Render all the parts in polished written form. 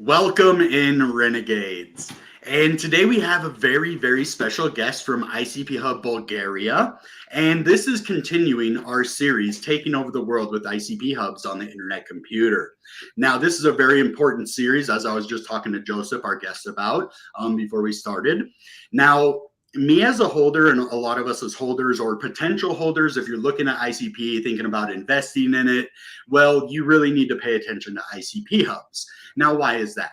Welcome in, Renegades. And today we have a very, very special guest from ICP Hub Bulgaria. And this is continuing our series, Taking Over the World with ICP Hubs on the Internet Computer. Now, this is a very important series, as I was just talking to Josip, our guest, about before we started. Now, me as a holder, and a lot of us as holders or potential holders, if you're looking at ICP, thinking about investing in it, well, you really need to pay attention to ICP Hubs. Now, why is that?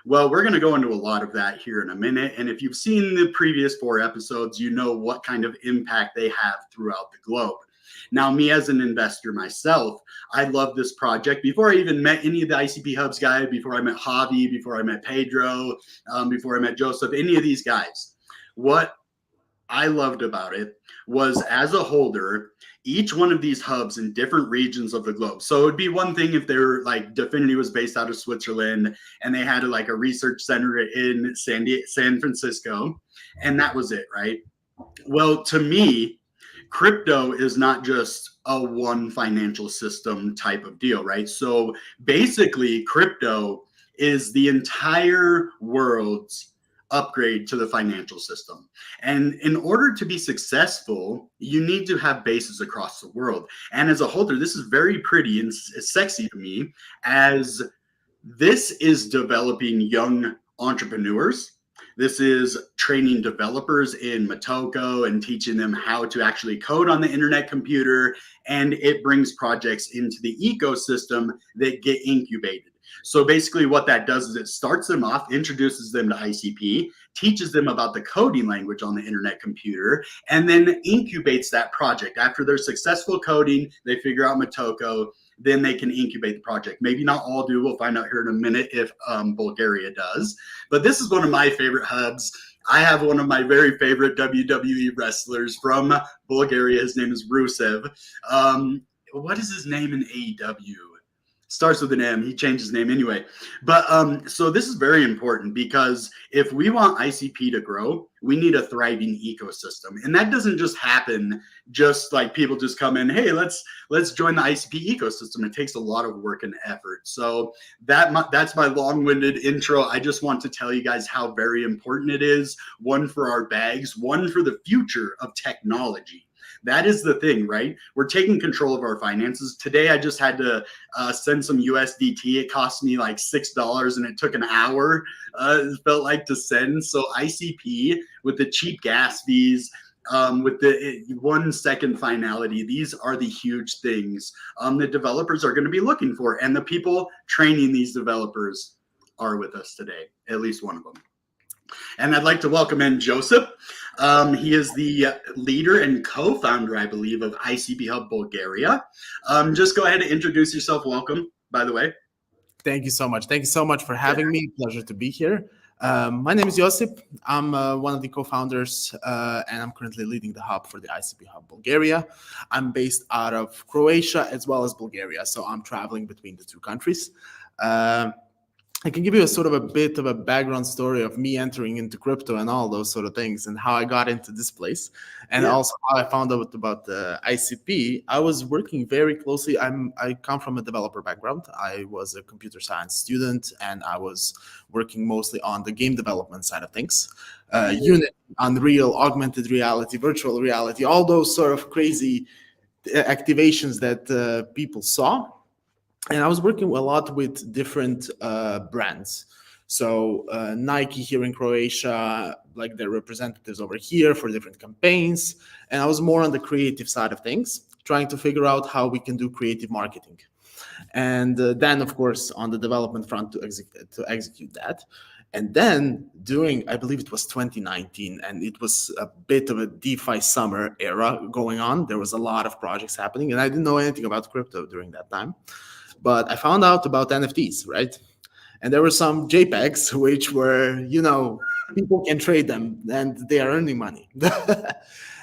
Well, we're going to go into a lot of that here in a minute. And if you've seen the previous 4 episodes, you know what kind of impact they have throughout the globe. Now, me as an investor myself, I love this project. Before I even met any of the ICP Hubs guys, before I met Javi, before I met Pedro, before I met Joseph, any of these guys, what I loved about it was, as a holder, each one of these hubs in different regions of the globe. So it would be one thing if they were like Definity was based out of Switzerland and they had like a research center in San Francisco, and that was it, right? Well, to me, crypto is not just a one financial system type of deal, right? So basically, crypto is the entire world's upgrade to the financial system. And in order to be successful, you need to have bases across the world. And as a holder, this is very pretty and sexy to me, as this is developing young entrepreneurs. This is training developers in Motoko and teaching them how to actually code on the internet computer. And it brings projects into the ecosystem that get incubated. So basically what that does is it starts them off, introduces them to ICP, teaches them about the coding language on the internet computer, and then incubates that project. After they're successful coding, they figure out Motoko, then they can incubate the project. Maybe not all do. We'll find out here in a minute if Bulgaria does. But this is one of my favorite hubs. I have one of my very favorite WWE wrestlers from Bulgaria. His name is Rusev. What is his name in AEW? Starts with an M. He changed his name anyway. But so this is very important, because if we want ICP to grow, we need a thriving ecosystem. And that doesn't just happen just like people just come in, hey, let's join the ICP ecosystem. It takes a lot of work and effort. So that's my long-winded intro. I just want to tell you guys how very important it is. One, for our bags, one, for the future of technology. That is the thing, right? We're taking control of our finances. Today, I just had to send some USDT. It cost me like $6 and it took an hour, it felt like, to send. So ICP, with the cheap gas fees, with the 1 second finality, these are the huge things the developers are going to be looking for. And the people training these developers are with us today, at least one of them. And I'd like to welcome in Josip. He is the leader and co-founder, I believe, of ICP Hub Bulgaria. Just go ahead and introduce yourself. Welcome, by the way. Thank you so much. Thank you so much for having me. Pleasure to be here. My name is Josip. I'm one of the co-founders, and I'm currently leading the hub for the ICP Hub Bulgaria. I'm based out of Croatia as well as Bulgaria, so I'm traveling between the 2 countries. I can give you a bit of a background story of me entering into crypto and all those sort of things, and how I got into this place, and also how I found out about the ICP. I was working very closely. I come from a developer background. I was a computer science student, and I was working mostly on the game development side of things. Unity, Unreal, augmented reality, virtual reality, all those sort of crazy activations that people saw. And I was working a lot with different brands. So Nike here in Croatia, like their representatives over here for different campaigns. And I was more on the creative side of things, trying to figure out how we can do creative marketing. And then, of course, on the development front to execute that. And then during, I believe it was 2019, and it was a bit of a DeFi summer era going on. There was a lot of projects happening, and I didn't know anything about crypto during that time. But I found out about NFTs, right? And there were some JPEGs, which were, people can trade them and they are earning money.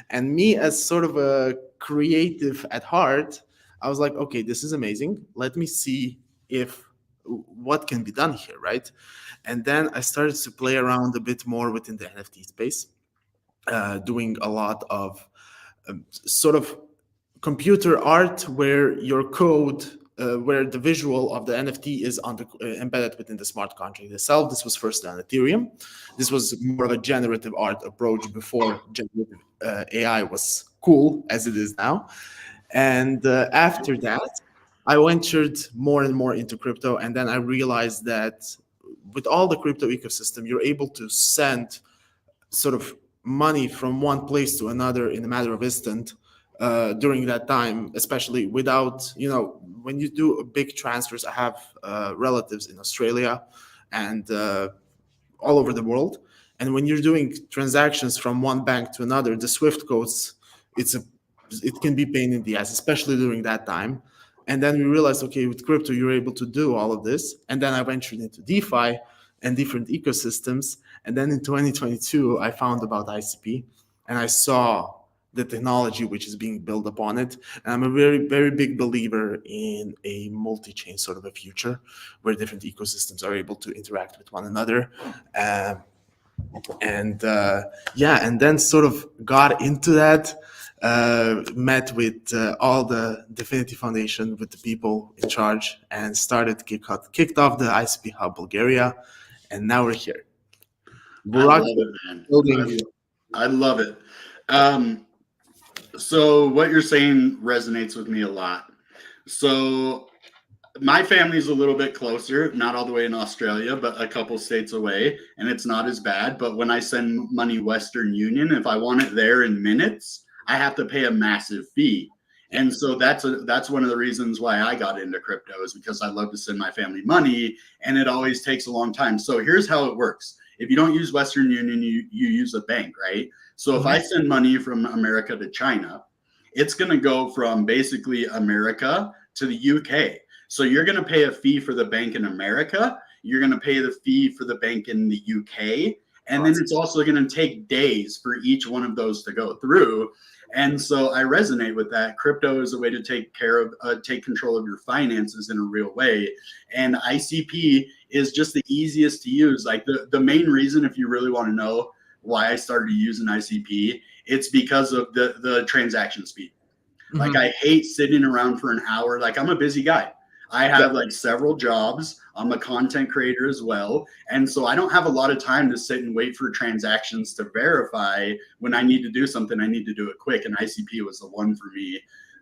And me, as sort of a creative at heart, I was like, okay, this is amazing. Let me see what can be done here, right? And then I started to play around a bit more within the NFT space, doing a lot of sort of computer art where your code where the visual of the NFT is embedded within the smart contract itself. This was first on Ethereum. This was more of a generative art approach before generative AI was cool as it is now. And after that, I ventured more and more into crypto. And then I realized that with all the crypto ecosystem, you're able to send sort of money from one place to another in a matter of instant during that time, especially without, when you do big transfers. I have relatives in Australia and all over the world. And when you're doing transactions from one bank to another, the Swift codes, it can be pain in the ass, especially during that time. And then we realized, okay, with crypto, you're able to do all of this. And then I ventured into DeFi and different ecosystems. And then in 2022, I found about ICP and I saw the technology which is being built upon it. And I'm a very, very big believer in a multi-chain sort of a future where different ecosystems are able to interact with one another. And then sort of got into that, met with all the Dfinity Foundation, with the people in charge, and kicked off the ICP Hub Bulgaria, and now we're here. I love it, man. I love it. So what you're saying resonates with me a lot. So my family's a little bit closer, not all the way in Australia, but a couple states away, and it's not as bad. But when I send money Western Union, if I want it there in minutes, I have to pay a massive fee. And so that's one of the reasons why I got into crypto, is because I love to send my family money, and it always takes a long time. So here's how it works. If you don't use Western Union, you use a bank, right? So if I send money from America to China, it's going to go from basically America to the UK. So you're going to pay a fee for the bank in America. You're going to pay the fee for the bank in the UK. And then it's also going to take days for each one of those to go through. And so I resonate with that. Crypto is a way to take control of your finances in a real way. And ICP is just the easiest to use. Like the main reason, if you really want to know why I started using ICP, it's because of the transaction speed. Mm-hmm. Like I hate sitting around for an hour. Like I'm a busy guy. I have like several jobs. I'm a content creator as well. And so I don't have a lot of time to sit and wait for transactions to verify. When I need to do something, I need to do it quick. And ICP was the one for me.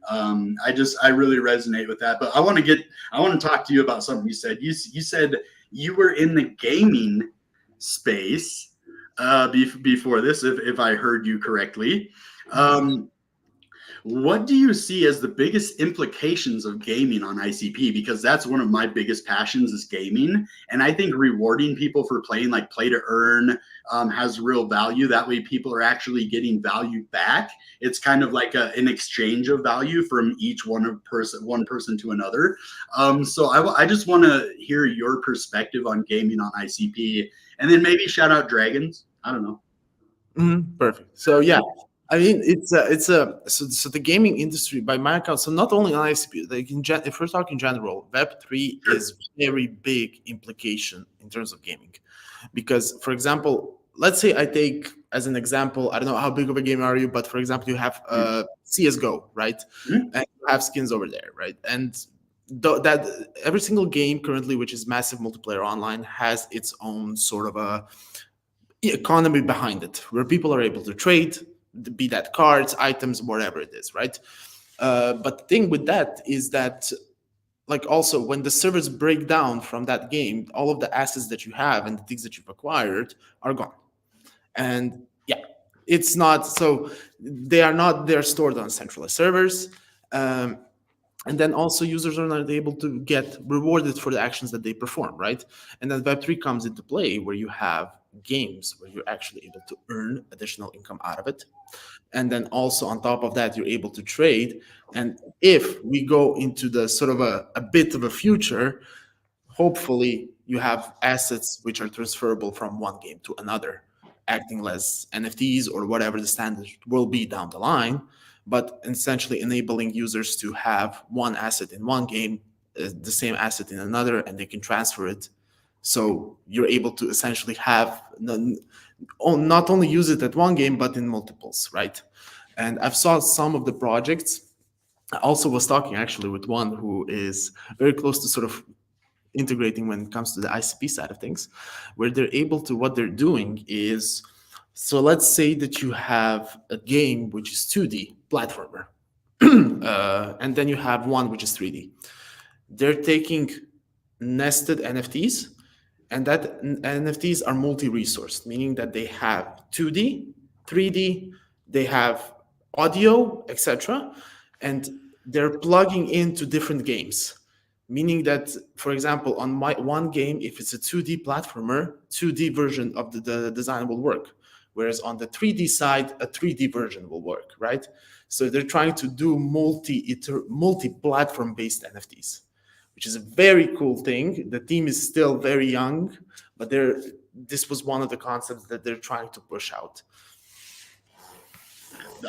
I really resonate with that. But I want to talk to you about something you said. You said you were in the gaming space before this, if I heard you correctly. What do you see as the biggest implications of gaming on ICP? Because that's one of my biggest passions, is gaming. And I think rewarding people for playing, like play to earn, has real value. That way people are actually getting value back. It's kind of like an exchange of value from each one person to another. So I just want to hear your perspective on gaming on ICP, and then maybe shout out Dragons. I don't know. Perfect. So yeah. I mean, so the gaming industry, by my account, so not only on ICP, like if we're talking general, Web3 is very big implication in terms of gaming. Because, for example, let's say I take as an example, I don't know how big of a gamer are you, but for example, you have CSGO, right? And you have skins over there, right? And that every single game currently, which is massive multiplayer online, has its own sort of a economy behind it, where people are able to trade, be that cards, items, whatever it is, right? But the thing with that is that, like, also when the servers break down from that game, all of the assets that you have and the things that you've acquired are gone. And yeah, it's not, so they're stored on centralized servers. And then also users are not able to get rewarded for the actions that they perform, right? And then Web3 comes into play, where you have games where you're actually able to earn additional income out of it. And then also on top of that, you're able to trade. And if we go into the sort of a bit of a future, hopefully you have assets which are transferable from one game to another, acting as NFTs or whatever the standard will be down the line, but essentially enabling users to have one asset in one game, the same asset in another, and they can transfer it. So you're able to essentially have not only use it at one game, but in multiples, right? And I've saw some of the projects I also was talking actually with one who is very close to sort of integrating when it comes to the ICP side of things, where they're able to, what they're doing is, so let's say that you have a game which is 2D platformer, and then you have one which is 3D. They're taking nested NFTs, and that NFTs are multi-resourced, meaning that they have 2D, 3D, they have audio, etc., and they're plugging into different games. Meaning that, for example, on my one game, if it's a 2D platformer, 2D version of the design will work. Whereas on the 3D side, a 3D version will work, right? So they're trying to do multi-platform based NFTs, which is a very cool thing. The team is still very young, but this was one of the concepts that they're trying to push out.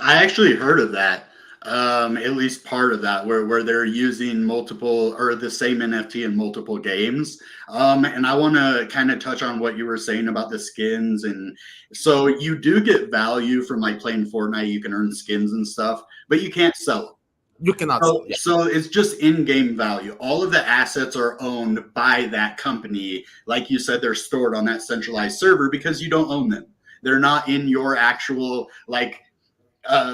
I actually heard of that. At least part of that, where they're using multiple or the same NFT in multiple games. And I want to kind of touch on what you were saying about the skins. And so you do get value from like playing Fortnite. You can earn skins and stuff, but you can't sell them. You cannot sell. Yeah. So it's just in-game value. All of the assets are owned by that company. Like you said, they're stored on that centralized server because you don't own them. They're not in your actual like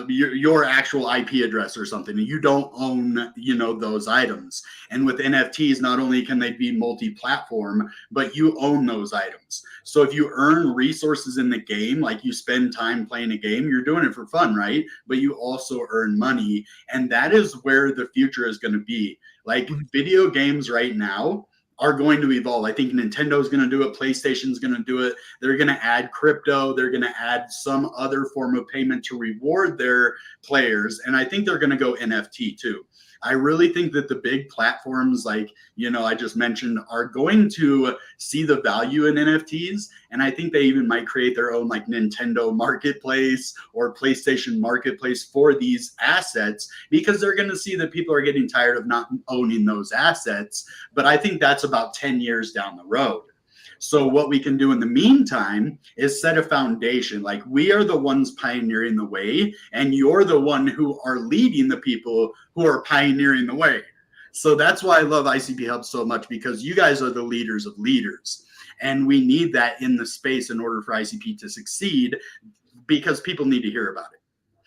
your actual IP address or something. You don't own, those items. And with NFTs, not only can they be multi-platform, but you own those items. So if you earn resources in the game, like you spend time playing a game, you're doing it for fun, right? But you also earn money. And that is where the future is going to be. Like video games right now are going to evolve. I think Nintendo is going to do it. PlayStation is going to do it. They're going to add crypto. They're going to add some other form of payment to reward their players. And I think they're going to go NFT too. I really think that the big platforms like, I just mentioned are going to see the value in NFTs. And I think they even might create their own like Nintendo marketplace or PlayStation marketplace for these assets because they're going to see that people are getting tired of not owning those assets. But I think that's about 10 years down the road. So what we can do in the meantime is set a foundation. Like we are the ones pioneering the way, and you're the one who are leading the people who are pioneering the way. So that's why I love ICP Hubs so much, because you guys are the leaders of leaders. And we need that in the space in order for ICP to succeed, because people need to hear about it.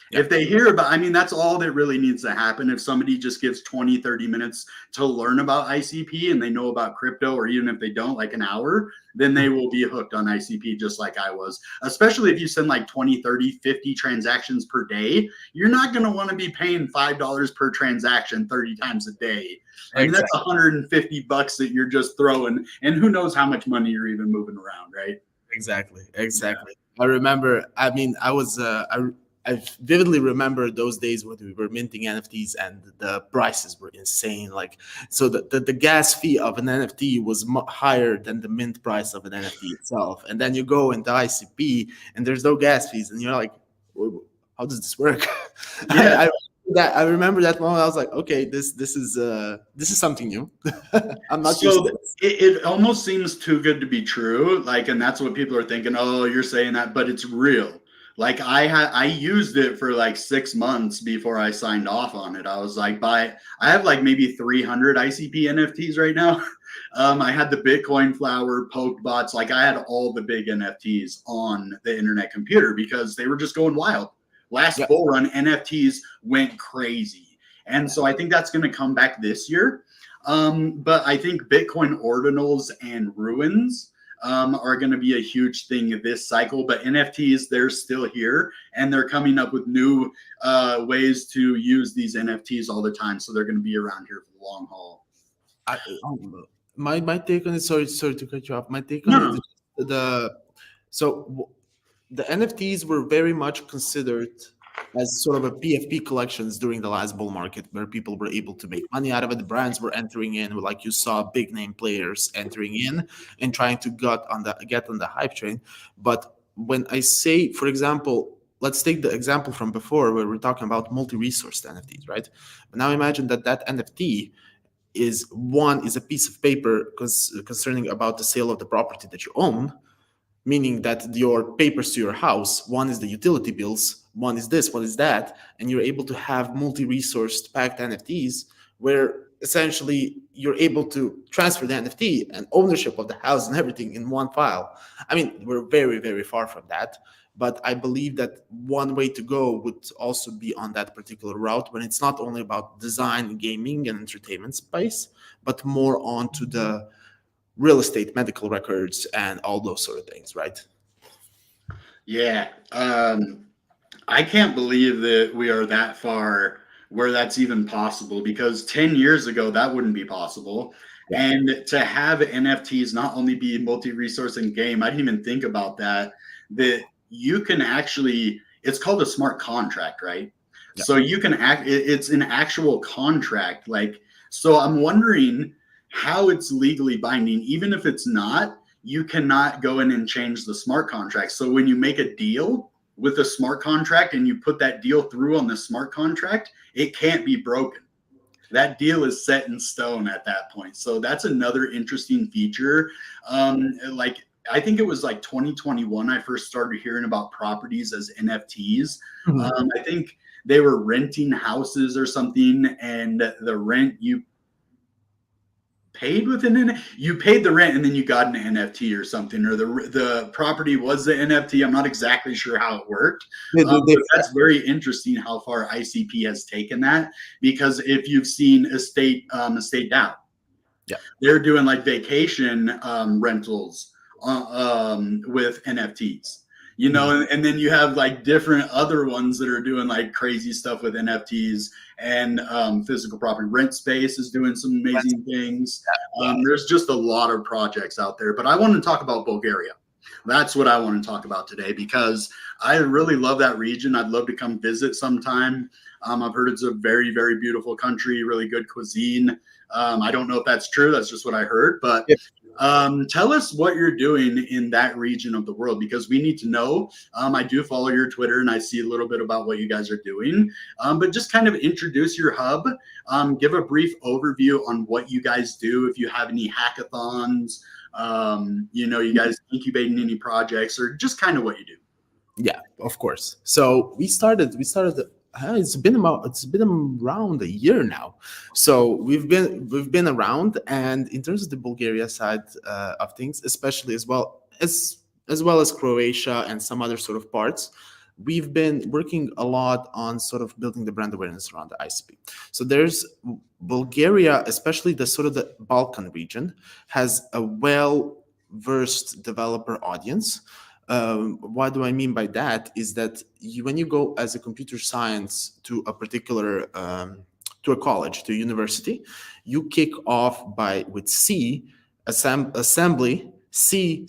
Yeah. If they hear about, that's all that really needs to happen. If somebody just gives 20, 30 minutes to learn about ICP and they know about crypto, or even if they don't, like an hour, then they will be hooked on ICP just like I was. Especially if you send like 20, 30, 50 transactions per day, you're not going to want to be paying $5 per transaction 30 times a day. That's $150 that you're just throwing, and who knows how much money you're even moving around, right? Exactly. Yeah. I remember, I vividly remember those days when we were minting NFTs and the prices were insane. Like, so the gas fee of an NFT was higher than the mint price of an NFT itself. And then you go into ICP and there's no gas fees, and you're like, how does this work? Yeah. I remember that moment. I was like, okay, this is something new. I'm not used to this. It almost seems too good to be true. Like, and that's what people are thinking. Oh, you're saying that, but it's real. Like I used it for like 6 months before I signed off on it. I was like, I have like maybe 300 ICP NFTs right now. I had the Bitcoin flower, Poke bots. Like I had all the big NFTs on the internet computer because they were just going wild. Last bull run, NFTs went crazy. And so I think that's going to come back this year. But I think Bitcoin ordinals and ruins are going to be a huge thing this cycle. But NFTs, they're still here, and they're coming up with new ways to use these NFTs all the time. So they're going to be around here for the long haul. My take on it, sorry to cut you off. My take on it is the NFTs were very much considered as sort of a PFP collections during the last bull market, where people were able to make money out of it. The brands were entering in, like you saw big name players entering in and trying to get on the hype train. But when I say, for example, let's take the example from before where we're talking about multi-resourced NFTs, right? But now imagine that NFT is a piece of paper concerning about the sale of the property that you own. meaning that your papers to your house, one is the utility bills, one is this, one is that, and you're able to have multi-resourced packed NFTs where essentially you're able to transfer the NFT and ownership of the house and everything in one file. I mean, we're very, very far from that. But I believe that one way to go would also be on that particular route, when it's not only about design, gaming, and entertainment space, but more onto the real estate, medical records, and all those sort of things, right? Yeah. I can't believe that we are that far where that's even possible, because 10 years ago that wouldn't be possible. Yeah. And to have NFTs not only be multi-resource in game, I didn't even think about that, that you can actually, it's called a smart contract, right? Yeah. So you can it's an actual contract. Like, so I'm wondering how it's legally binding. Even if it's not, you cannot go in and change the smart contract. So when you make a deal with a smart contract and you put that deal through on the smart contract, it can't be broken. That deal is set in stone at that point. So that's another interesting feature. Like, I think it was like 2021 I first started hearing about properties as NFTs. Mhm. I think they were renting houses or something, and the rent you paid with you paid the rent and then you got an NFT or something, or the property was the NFT. I'm not exactly sure how it worked, but that's very interesting how far ICP has taken that. Because if you've seen Estate Down, Yeah. they're doing like vacation rentals with NFTs. You know, and then you have like different other ones that are doing like crazy stuff with NFTs and physical property. Rent Space is doing some amazing things. There's just a lot of projects out there. But I want to talk about Bulgaria. That's what I want to talk about today, because I really love that region. I'd love to come visit sometime. I've heard it's a very, very beautiful country, really good cuisine. I don't know if that's true. That's just what I heard. But tell us what you're doing in that region of the world, because we need to know. I do follow your Twitter and I see a little bit about what you guys are doing. But just kind of introduce your hub. Give a brief overview on what you guys do. If you have any hackathons, you guys incubating any projects, or just kind of what you do. Yeah, of course. So we started. It's been around a year now. So we've been around, and in terms of the Bulgaria side of things, especially as well as Croatia and some other sort of parts, we've been working a lot on sort of building the brand awareness around the ICP. So there's Bulgaria, especially the sort of the Balkan region, has a well-versed developer audience. What do I mean by that is that when you go as a computer science to a particular to a college, to a university, you kick off with C, assembly, C++,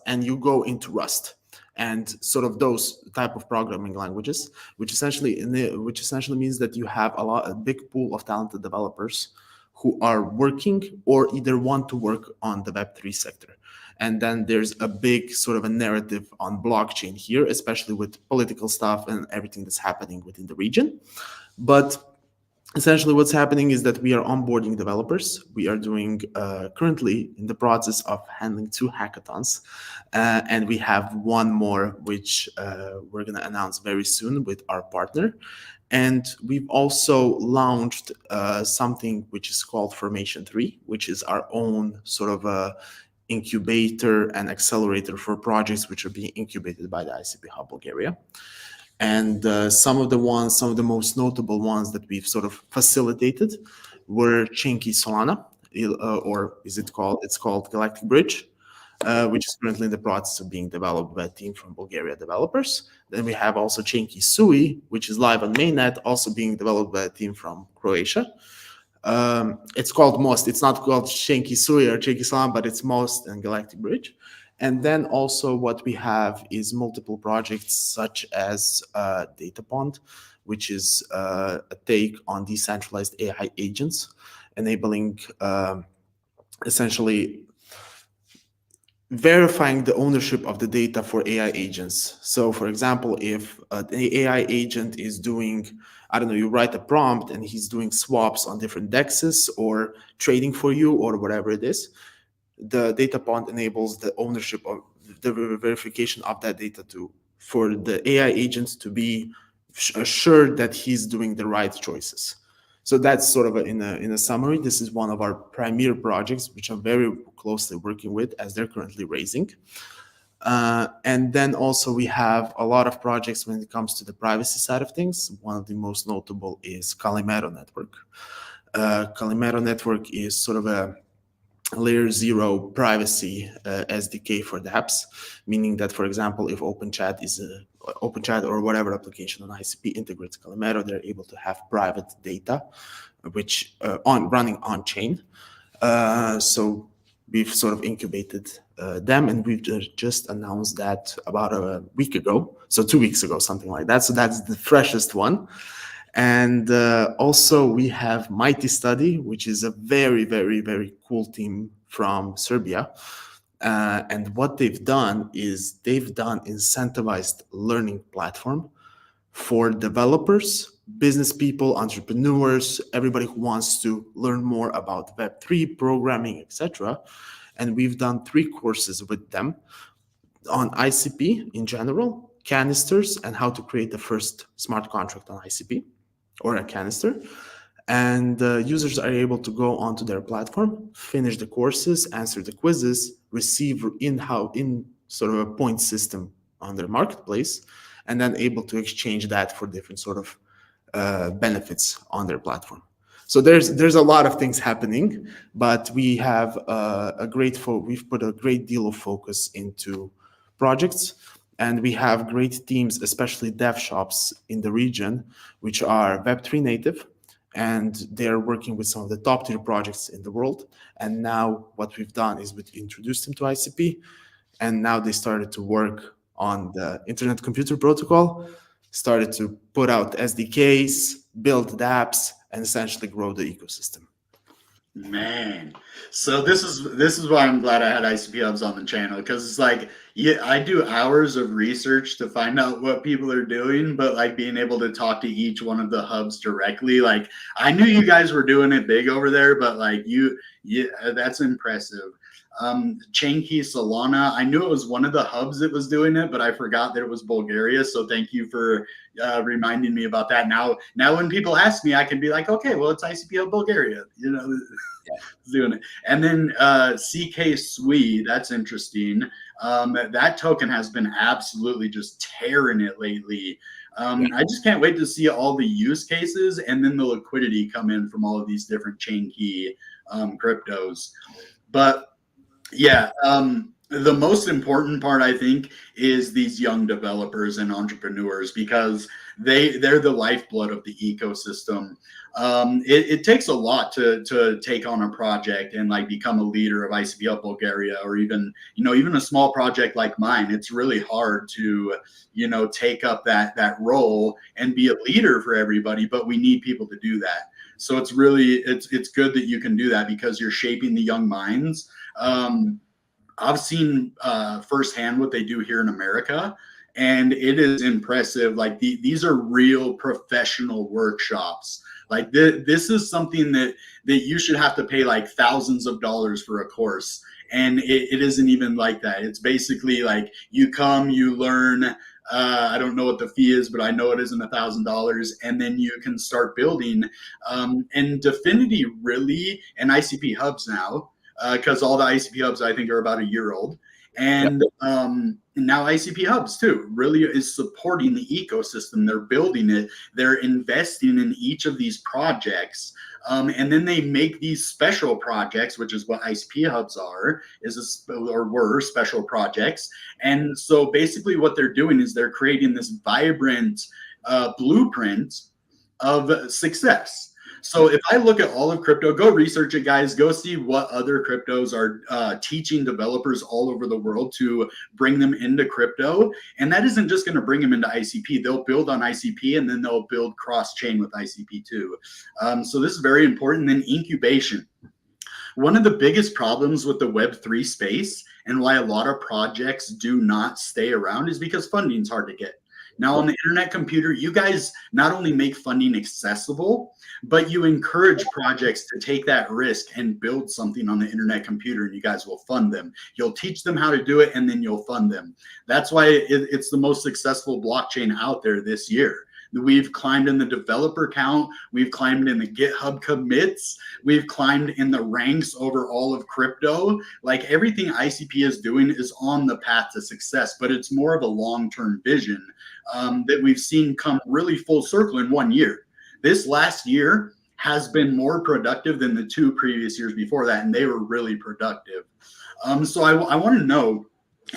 and you go into Rust and sort of those type of programming languages, which essentially means that you have a big pool of talented developers who are working or either want to work on the Web3 sector. And then there's a big sort of a narrative on blockchain here, especially with political stuff and everything that's happening within the region. But essentially what's happening is that we are onboarding developers. We are doing currently in the process of handling 2 hackathons. And we have one more, which we're going to announce very soon with our partner. And we've also launched something which is called Formation 3, which is our own sort of a incubator and accelerator for projects which are being incubated by the ICP Hub Bulgaria. And some of the most notable ones that we've sort of facilitated were Chinky Solana, or it's called Galactic Bridge, which is currently in the process of being developed by a team from Bulgaria developers. Then we have also Chinky Sui, which is live on mainnet, also being developed by a team from Croatia. It's called Most. It's not called Chinky Sui or Chinky Solana, but it's Most and Galactic Bridge. And then also what we have is multiple projects such as Datapond, which is a take on decentralized AI agents, enabling essentially verifying the ownership of the data for AI agents. So for example, if the AI agent is doing, I don't know, you write a prompt and he's doing swaps on different dexes or trading for you or whatever it is, the data point enables the ownership of the verification of that data for the AI agent to be assured that he's doing the right choices. So that's sort of in a summary. This is one of our premier projects, which I'm very closely working with as they're currently raising. And then also we have a lot of projects when it comes to the privacy side of things. One of the most notable is Calimero Network. Calimero Network is sort of a layer 0 privacy SDK for the apps, meaning that, for example, if OpenChat or whatever application on ICP integrates Calimero, they're able to have private data, which running on chain. So we've sort of incubated them, and we've just announced that about a week ago, so 2 weeks ago, something like that. So that's the freshest one. And also we have Mighty Study, which is a very, very, very cool team from Serbia. And what they've done is they've done incentivized learning platform for developers, business people, entrepreneurs, everybody who wants to learn more about Web3, programming, etc. And we've done 3 courses with them on ICP in general, canisters, and how to create the first smart contract on ICP or a canister. And users are able to go onto their platform, finish the courses, answer the quizzes, receive in sort of a point system on their marketplace, and then able to exchange that for different sort of benefits on their platform. So there's a lot of things happening, but we have we've put a great deal of focus into projects, and we have great teams, especially dev shops in the region, which are Web3 native, and they're working with some of the top tier projects in the world. And now what we've done is we introduced them to ICP, and now they started to work on the Internet Computer Protocol, started to put out SDKs, build the apps, and essentially grow the ecosystem. Man, so this is why I'm glad I had ICP Hubs on the channel, because it's like, yeah, I do hours of research to find out what people are doing, but like being able to talk to each one of the hubs directly, like I knew you guys were doing it big over there, but like that's impressive. Chainki Solana, I knew it was one of the hubs that was doing it, but I forgot that it was Bulgaria. So thank you for reminding me about that. Now when people ask me, I can be like, okay, well, it's ICP Hub Bulgaria, doing it. And then CK that's interesting. That token has been absolutely just tearing it lately. I just can't wait to see all the use cases and then the liquidity come in from all of these different chain key cryptos. But yeah, the most important part, I think, is these young developers and entrepreneurs, because they're the lifeblood of the ecosystem. It takes a lot to take on a project and like become a leader of ICP Hub Bulgaria, or even a small project like mine. It's really hard to take up that role and be a leader for everybody, but we need people to do that. So it's good that you can do that, because you're shaping the young minds. I've seen firsthand what they do here in America, and it is impressive. Like these are real professional workshops. Like this is something that you should have to pay like thousands of dollars for a course, and it isn't even like that. It's basically like you come, you learn. I don't know what the fee is, but I know it isn't $1,000, and then you can start building. And Dfinity really, and ICP Hubs now, because all the ICP Hubs I think are about a year old, and now ICP Hubs too really is supporting the ecosystem. They're building it. They're investing in each of these projects. And then they make these special projects, which is what ICP Hubs were special projects. And so basically what they're doing is they're creating this vibrant blueprint of success. So if I look at all of crypto, go research it, guys. Go see what other cryptos are teaching developers all over the world to bring them into crypto. And that isn't just going to bring them into ICP. They'll build on ICP, and then they'll build cross-chain with ICP too. So this is very important. Then incubation. One of the biggest problems with the Web3 space, and why a lot of projects do not stay around, is because funding is hard to get. Now, on the internet computer, you guys not only make funding accessible, but you encourage projects to take that risk and build something on the internet computer, and you guys will fund them. You'll teach them how to do it, and then you'll fund them. That's why it's the most successful blockchain out there this year. We've climbed in the developer count. We've climbed in the GitHub commits. We've climbed in the ranks over all of crypto. Like, everything ICP is doing is on the path to success, but it's more of a long-term vision that we've seen come really full circle in 1 year. This last year has been more productive than the 2 previous years before that, and they were really productive. So I want to know,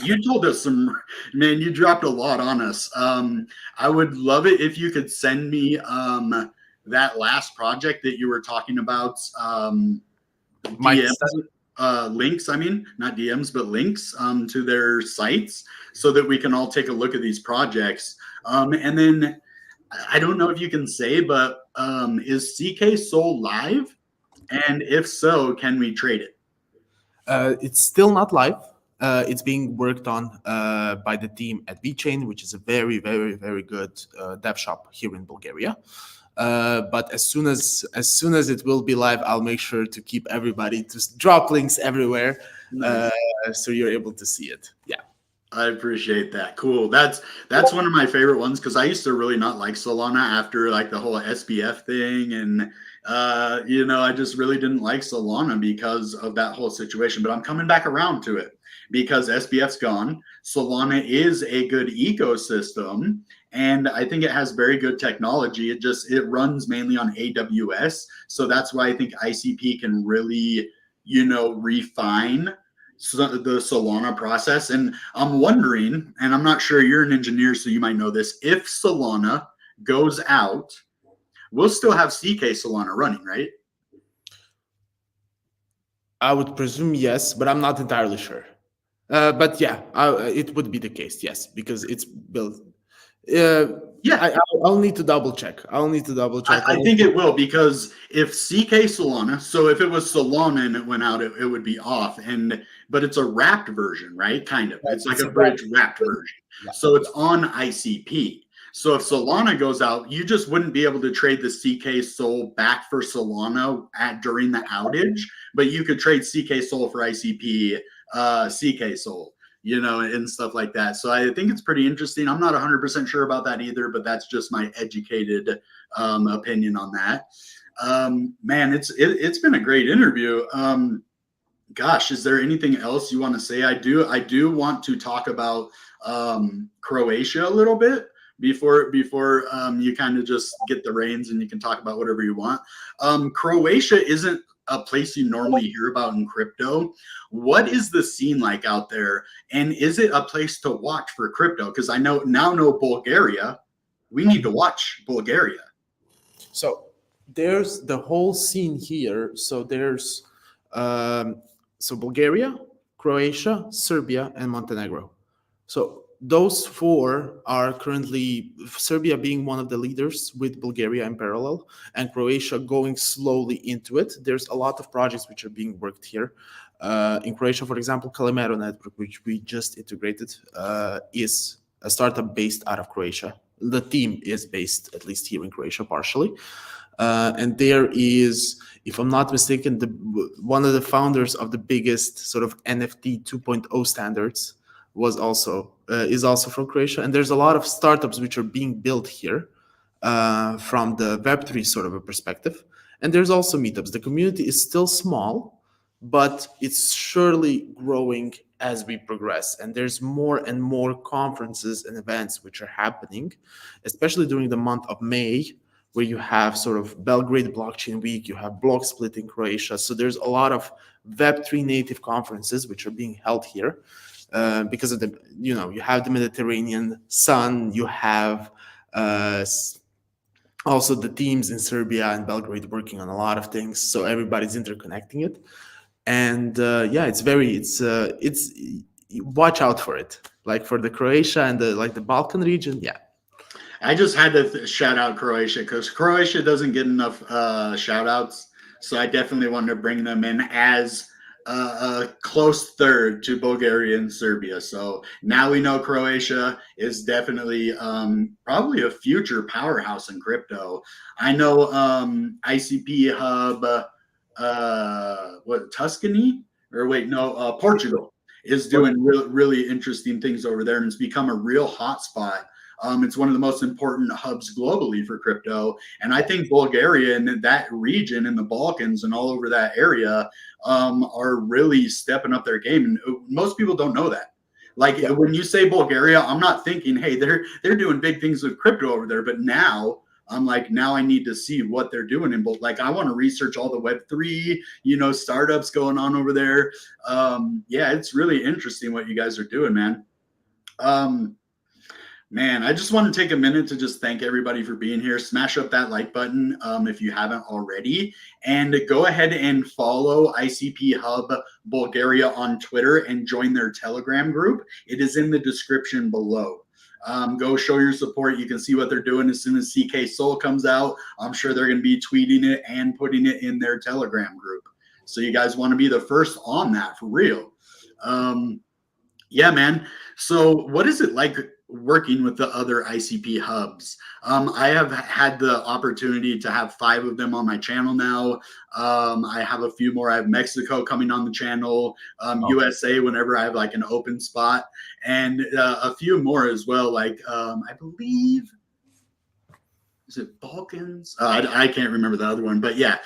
you told us man, you dropped a lot on us. I would love it if you could send me that last project that you were talking about. DMs, links, I mean, not DMs, but links to their sites so that we can all take a look at these projects. And then I don't know if you can say, but is CK Soul live? And if so, can we trade it? It's still not live. It's being worked on by the team at VeChain, which is a very, very, very good dev shop here in Bulgaria. But as soon as it will be live, I'll make sure to keep everybody to drop links everywhere, nice. So you're able to see it. Yeah, I appreciate that. Cool. That's one of my favorite ones, because I used to really not like Solana after like the whole SBF thing, and I just really didn't like Solana because of that whole situation. But I'm coming back around to it because SBF's gone. Solana is a good ecosystem, and I think it has very good technology. It runs mainly on AWS, so that's why I think ICP can really, refine the Solana process. And I'm wondering, and I'm not sure, you're an engineer, so you might know this, if Solana goes out, we'll still have CK Solana running, right? I would presume yes, but I'm not entirely sure. But yeah, it would be the case, yes, because it's built. I'll need to double check. I think it will, because if CK Solana, so if it was Solana and it went out, it would be off. But it's a wrapped version, right? Kind of. It's like a bridge wrapped version. Yeah. So it's on ICP. So if Solana goes out, you just wouldn't be able to trade the CK Sol back for Solana during the outage, but you could trade CK Sol for ICP CK Sol, and stuff like that. So I think it's pretty interesting. I'm not 100% sure about that either, but that's just my educated opinion on that. Man, it's been a great interview. Gosh, is there anything else you want to say? I do want to talk about Croatia a little bit before you kind of just get the reins and you can talk about whatever you want. Croatia isn't a place you normally hear about in crypto. What is the scene like out there? And is it a place to watch for crypto? Because I know Bulgaria. We need to watch Bulgaria. So there's the whole scene here. So there's Bulgaria, Croatia, Serbia, and Montenegro. So those 4 are currently, Serbia being one of the leaders with Bulgaria in parallel, and Croatia going slowly into it. There's a lot of projects which are being worked here. In Croatia, for example, Kalimero Network, which we just integrated, is a startup based out of Croatia. The team is based, at least here in Croatia, partially. And there is, if I'm not mistaken, one of the founders of the biggest sort of NFT 2.0 standards is also from Croatia. And there's a lot of startups which are being built here from the Web3 sort of a perspective. And there's also meetups. The community is still small, but it's surely growing as we progress. And there's more and more conferences and events which are happening, especially during the month of May, where you have sort of Belgrade Blockchain Week, you have Block Split in Croatia. So there's a lot of Web3 native conferences which are being held here. Because of you have the Mediterranean sun, you have also the teams in Serbia and Belgrade working on a lot of things, so everybody's interconnecting it, and it's watch out for it, like for the Croatia and the Balkan region. Yeah, I just had to shout out Croatia because Croatia doesn't get enough shout outs, so I definitely wanted to bring them in as a close third to Bulgaria and Serbia. So now we know Croatia is definitely probably a future powerhouse in crypto. I know ICP Hub, Tuscany? Or wait, no, Portugal is doing really interesting things over there, and it's become a real hotspot. It's one of the most important hubs globally for crypto. And I think Bulgaria and that region in the Balkans and all over that area are really stepping up their game. And most people don't know that. Like when you say Bulgaria, I'm not thinking, hey, they're doing big things with crypto over there. But now I'm like, now I need to see what they're doing. And like, I want to research all the Web3, startups going on over there. Yeah, it's really interesting what you guys are doing, man. Man, I just want to take a minute to just thank everybody for being here. Smash up that like button if you haven't already. And go ahead and follow ICP Hub Bulgaria on Twitter and join their Telegram group. It is in the description below. Go show your support. You can see what they're doing as soon as CK Soul comes out. I'm sure they're going to be tweeting it and putting it in their Telegram group. So you guys want to be the first on that for real. Yeah, man. So what is it like working with the other ICP hubs? I have had the opportunity to have 5 of them on my channel now. I have a few more. I have Mexico coming on the channel, USA whenever I have like an open spot, and a few more as well. Like I believe, is it Balkans? I can't remember the other one, but yeah.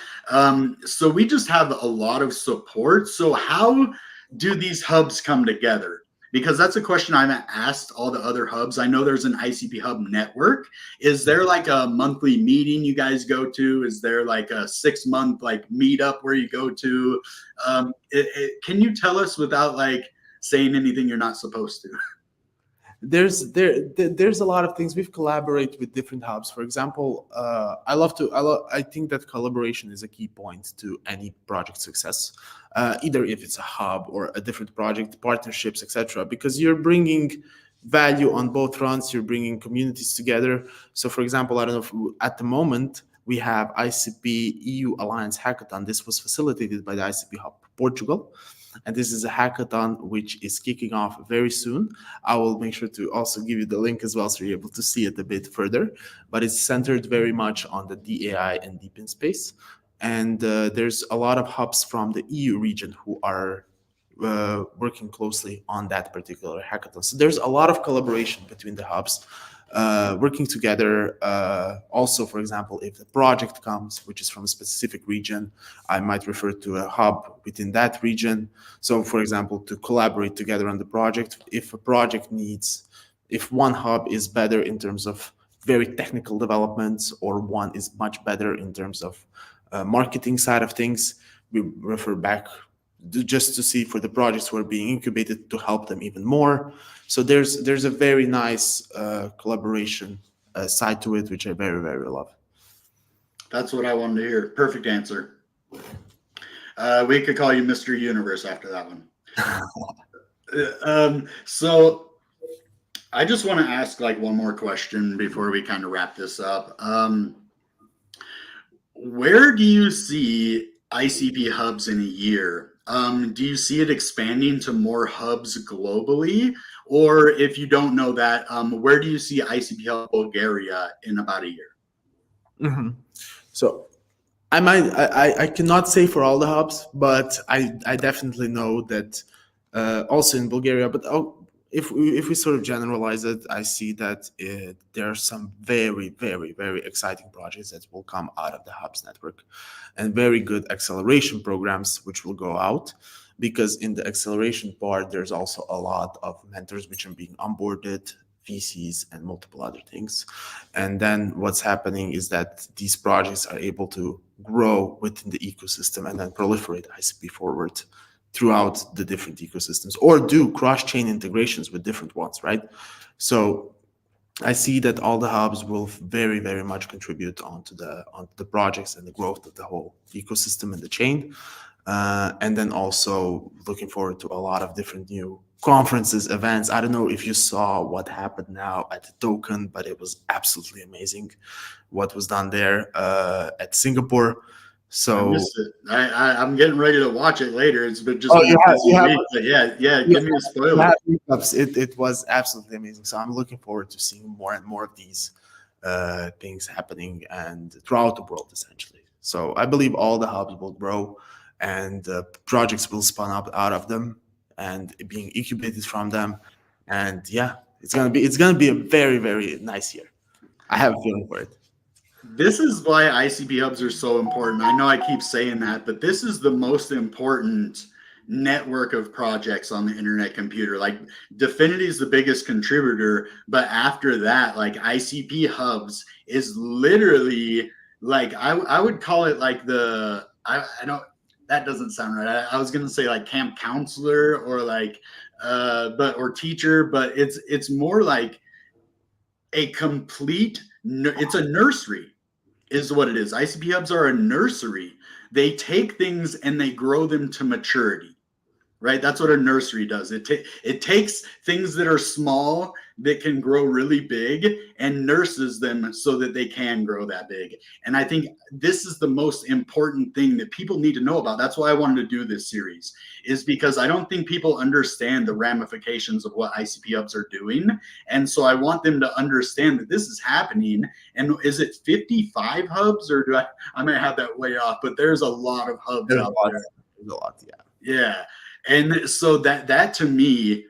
So we just have a lot of support. So how do these hubs come together? Because that's a question I've asked all the other hubs. I know there's an ICP Hub network. Is there like a monthly meeting you guys go to? Is there like a 6-month like meetup where you go to? Can you tell us without like saying anything you're not supposed to? There's a lot of things. We've collaborated with different hubs. For example, I think that collaboration is a key point to any project success, either if it's a hub or a different project, partnerships, etc. Because you're bringing value on both fronts. You're bringing communities together. So, for example, I don't know if at the moment we have ICP EU Alliance Hackathon. This was facilitated by the ICP Hub Portugal. And this is a hackathon which is kicking off very soon. I will make sure to also give you the link as well so you're able to see it a bit further. But it's centered very much on the DAI and Deepin space. And there's a lot of hubs from the EU region who are working closely on that particular hackathon. So there's a lot of collaboration between the hubs. Working together. Also, for example, if the project comes, which is from a specific region, I might refer to a hub within that region. So, for example, to collaborate together on the project, if a project needs, if one hub is better in terms of very technical developments, or one is much better in terms of marketing side of things, we refer back just to see for the projects who are being incubated to help them even more. So there's a very nice collaboration side to it, which I very, very love. That's what I wanted to hear. Perfect answer. We could call you Mr. Universe after that one. So I just want to ask like one more question before we kind of wrap this up. Where do you see ICP hubs in a year? Do you see it expanding to more hubs globally? Or if you don't know that, where do you see ICP Hub Bulgaria in about a year? Mm-hmm. So I cannot say for all the hubs, but I definitely know that also in Bulgaria, but if we sort of generalize it, I see that there are some very, very, very exciting projects that will come out of the Hubs network, and very good acceleration programs which will go out, because in the acceleration part, there's also a lot of mentors which are being onboarded, VCs, and multiple other things. And then what's happening is that these projects are able to grow within the ecosystem and then proliferate ICP forward throughout the different ecosystems, or do cross-chain integrations with different ones, right? So I see that all the hubs will very, very much contribute onto the projects and the growth of the whole ecosystem and the chain. And then also looking forward to a lot of different new conferences, events. I don't know if you saw what happened now at the Token, but it was absolutely amazing what was done there at Singapore. I So, missed it. I'm getting ready to watch it later. It's been just oh, been a busy you have, week, but yeah. you Give me a spoiler. have hiccups. It was absolutely amazing. So I'm looking forward to seeing more and more of these things happening and throughout the world, essentially. So I believe all the hubs will grow, and projects will spawn up out of them and being incubated from them. And yeah, it's gonna be a very, very nice year. I have a feeling for it. This is why ICP hubs are so important. I know I keep saying that, but this is the most important network of projects on the internet computer. Like Dfinity is the biggest contributor, but after that, like ICP hubs is literally like I would call it like I don't that doesn't sound right. I was gonna say like camp counselor or like but or teacher, but it's more like a complete it's a nursery is what it is. ICP hubs are a nursery. They take things and they grow them to maturity, right? That's what a nursery does. It takes things that are small that can grow really big and nurses them so that they can grow that big. And I think this is the most important thing that people need to know about. That's why I wanted to do this series, is because I don't think people understand the ramifications of what ICP hubs are doing. And so I want them to understand that this is happening. And is it 55 hubs, or I might have that way off, but there's a lot of hubs There's out there. There's a lot, yeah. Yeah. And so that to me,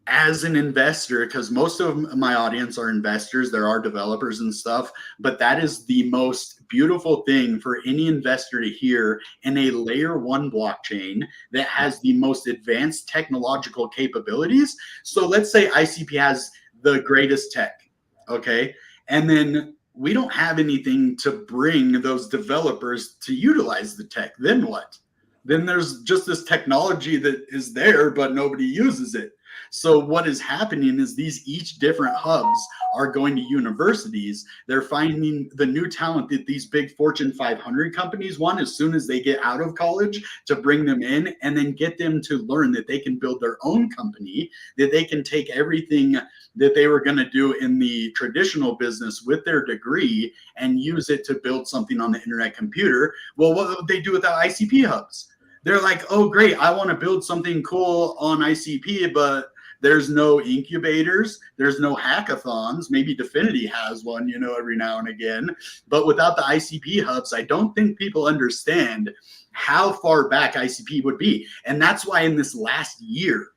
as an investor, because most of my audience are investors, there are developers and stuff, but that is the most beautiful thing for any investor to hear in a layer one blockchain that has the most advanced technological capabilities. So let's say ICP has the greatest tech, okay? And then we don't have anything to bring those developers to utilize the tech. Then what? Then there's just this technology that is there, but nobody uses it. So what is happening is these each different hubs are going to universities. They're finding the new talent that these big Fortune 500 companies want as soon as they get out of college to bring them in and then get them to learn that they can build their own company, that they can take everything that they were going to do in the traditional business with their degree and use it to build something on the internet computer. Well, what would they do without ICP hubs? They're like, oh, great, I want to build something cool on ICP, but there's no incubators, there's no hackathons. Maybe Dfinity has one, every now and again. But without the ICP hubs, I don't think people understand how far back ICP would be. And that's why in this last year,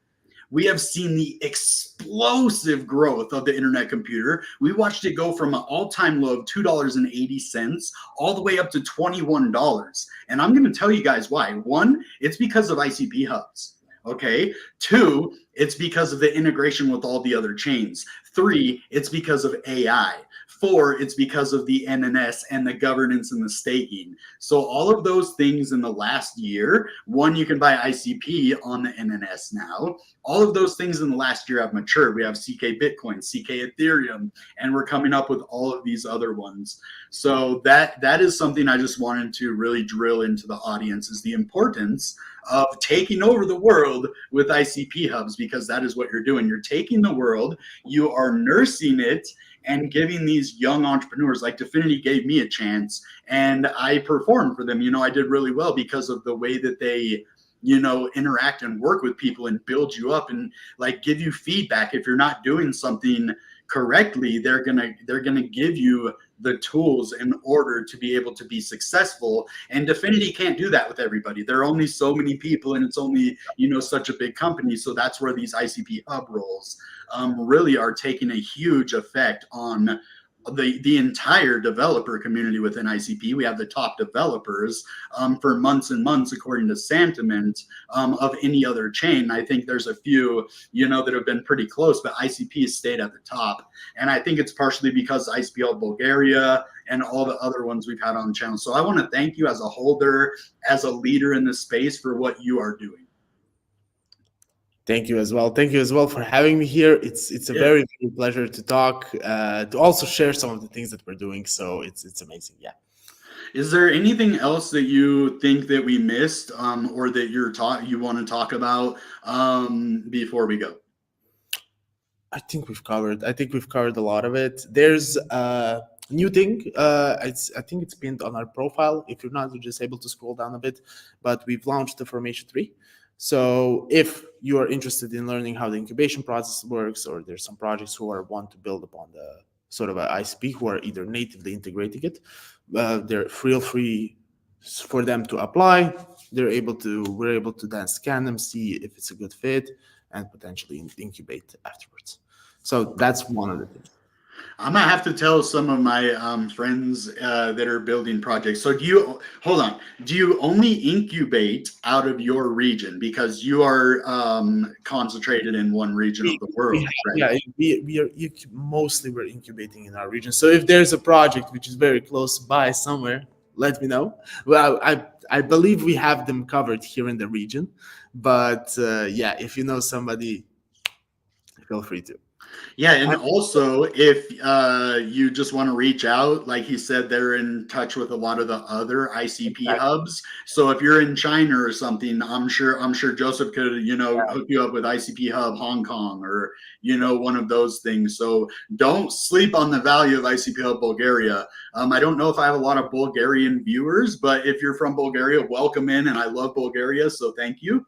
we have seen the explosive growth of the internet computer. We watched it go from an all-time low of $2.80 all the way up to $21. And I'm going to tell you guys why. One, it's because of ICP hubs. Okay. Two, it's because of the integration with all the other chains. Three, it's because of AI. Four, it's because of the NNS and the governance and the staking. So all of those things in the last year, one, you can buy ICP on the NNS now. All of those things in the last year have matured. We have CK Bitcoin, CK Ethereum, and we're coming up with all of these other ones. So that is something I just wanted to really drill into the audience, is the importance of taking over the world with ICP hubs, because that is what you're doing. You're taking the world, you are nursing it, and giving these young entrepreneurs, like Dfinity gave me a chance, and I performed for them. I did really well because of the way that they interact and work with people and build you up and like give you feedback. If you're not doing something correctly, they're gonna give you the tools in order to be able to be successful. And Dfinity can't do that with everybody. There are only so many people, and it's only such a big company. So that's where these ICP hub roles really are taking a huge effect on the entire developer community within ICP. We have the top developers for months and months, according to sentiment, of any other chain. I think there's a few, that have been pretty close, but ICP has stayed at the top. And I think it's partially because ICP Hub Bulgaria and all the other ones we've had on the channel. So I want to thank you as a holder, as a leader in this space, for what you are doing. Thank you as well. Thank you as well for having me here. It's a very, very pleasure to talk, to also share some of the things that we're doing. So it's amazing. Yeah. Is there anything else that you think that we missed, or that you want to talk about before we go? I think we've covered a lot of it. There's new thing. I think it's pinned on our profile. If you're not, you're just able to scroll down a bit. But we've launched the Formation 3. So if you are interested in learning how the incubation process works, or there's some projects who want to build upon the sort of an ICP who are either natively integrating it, they're feel free for them to apply. We're able to then scan them, see if it's a good fit, and potentially incubate afterwards. So that's one of the things. I'm gonna have to tell some of my friends that are building projects. So do you only incubate out of your region because you are concentrated in one region of the world, right? Yeah, mostly we're incubating in our region. So if there's a project which is very close by somewhere, let me know. Well, I believe we have them covered here in the region, but yeah, if you know somebody, feel free to. Yeah, and also if you just want to reach out, like he said, they're in touch with a lot of the other ICP hubs. So if you're in China or something, I'm sure Joseph could hook you up with ICP Hub Hong Kong or one of those things. So don't sleep on the value of ICP Hub Bulgaria. I don't know if I have a lot of Bulgarian viewers, but if you're from Bulgaria, welcome in, and I love Bulgaria, so thank you.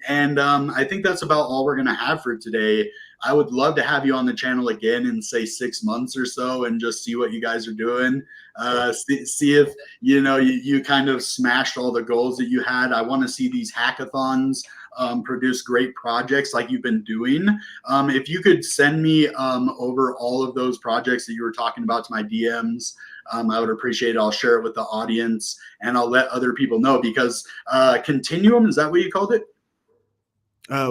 And I think that's about all we're going to have for today. I would love to have you on the channel again in say 6 months or so and just see what you guys are doing. See if you kind of smashed all the goals that you had. I want to see these hackathons produce great projects like you've been doing. If you could send me over all of those projects that you were talking about to my DMs, I would appreciate it. I'll share it with the audience and I'll let other people know, because Continuum, is that what you called it?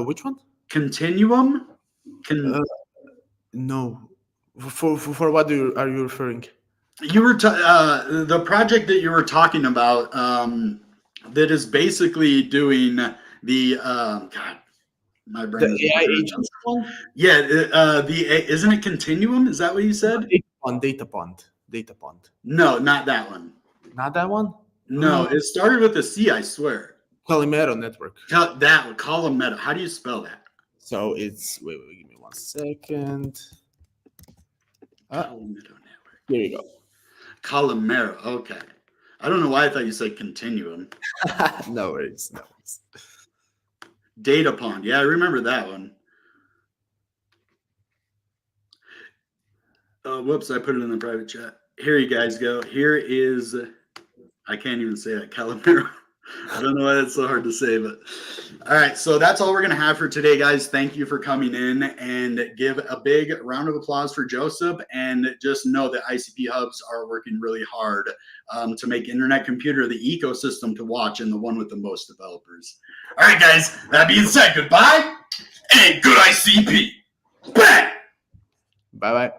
Which one? Continuum? No. For what are you referring? You were the project that you were talking about that is basically doing the God, my brain is AI agent one? Yeah, isn't it Continuum? Is that what you said? Data Pond. No, not that one. Not that one? No, it started with a C, I swear. Calimero Network. That one, Calimero. How do you spell that? So it's wait, give me 1 second. Calimero Network. Here you go. Calimero. Okay. I don't know why I thought you said Continuum. No worries. Data Pond. Yeah, I remember that one. Oh, whoops! I put it in the private chat. Here you guys go. Here is. I can't even say that. Calimero. I don't know why that's so hard to say, but all right. So that's all we're going to have for today, guys. Thank you for coming in, and give a big round of applause for Josip. And just know that ICP Hubs are working really hard to make Internet Computer the ecosystem to watch and the one with the most developers. All right, guys. That being said, goodbye and good ICP. Bye. Bye.